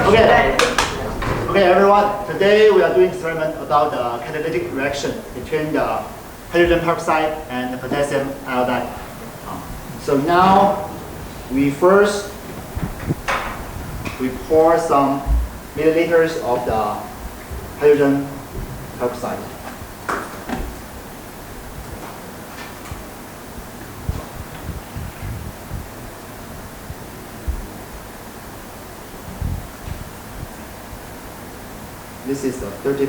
Okay. Okay, everyone. Today we are doing experiment about the catalytic reaction between the hydrogen peroxide and the potassium iodide. So now we pour some milliliters of the hydrogen peroxide. This is the 30%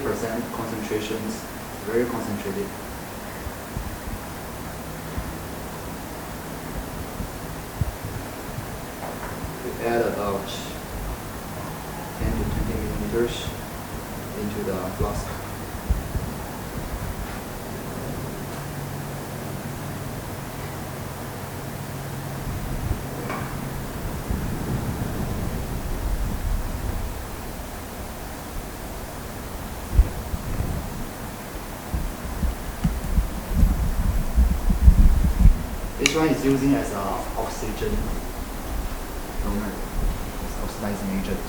concentrations, very concentrated. We add about 10 to 20 milliliters into the flask. This one is using as an oxygen donor, as oxidizing agent.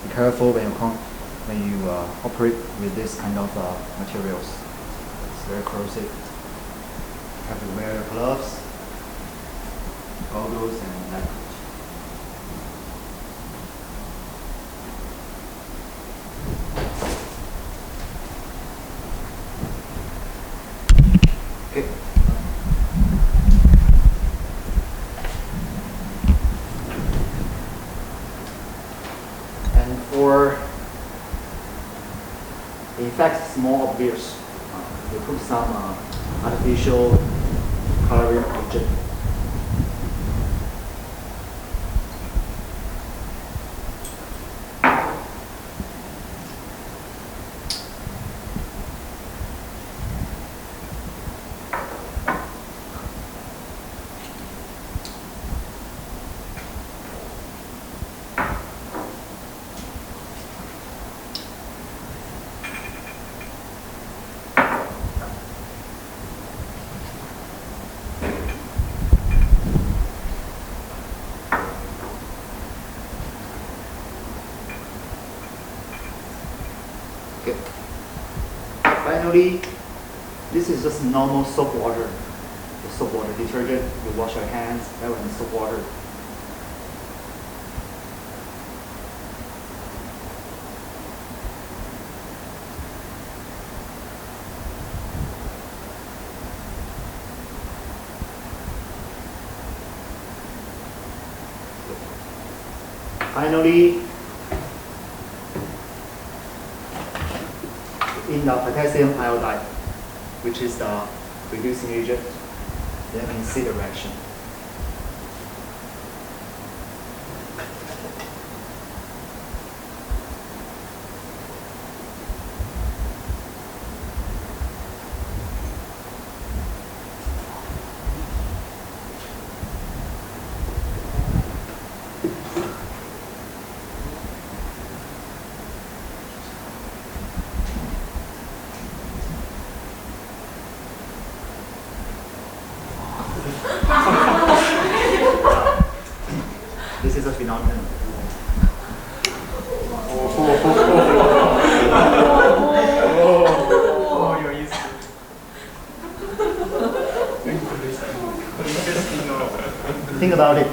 Be careful when you operate with this kind of materials. It's very corrosive. You have to wear gloves, goggles, and lab coat. Okay. And for the effect is more obvious. We put some artificial coloring agent. Okay. Finally, this is just normal soap water. The soap water detergent. You wash your hands. That one is soap water. Finally, in the potassium iodide, which is the reducing agent, then we can see the reaction. This is a phenomenon. Oh, you're used to it. Think about it.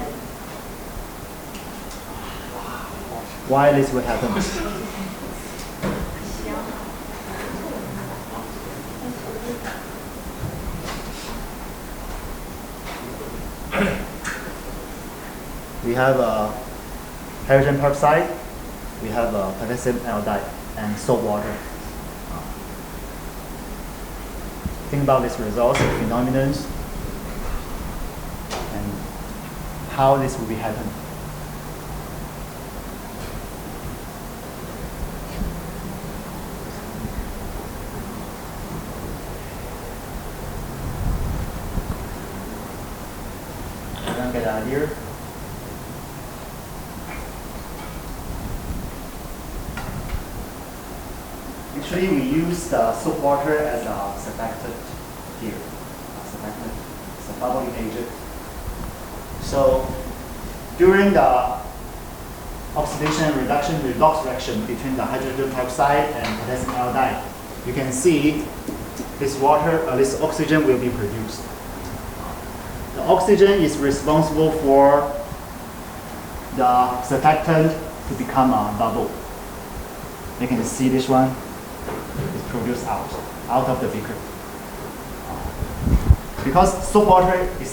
Why this would happen? We have hydrogen peroxide, we have potassium iodide, and salt water. Think about these results, phenomena, and how this will be happening. Everyone get an idea? Actually, we use the soap water as a surfactant here. Surfactant, it's a bubbling agent. So during the oxidation and reduction redox reaction between the hydrogen peroxide and potassium iodide, you can see this this oxygen will be produced. The oxygen is responsible for the surfactant to become a bubble. You can see this one is produced out of the beaker. Because soap water is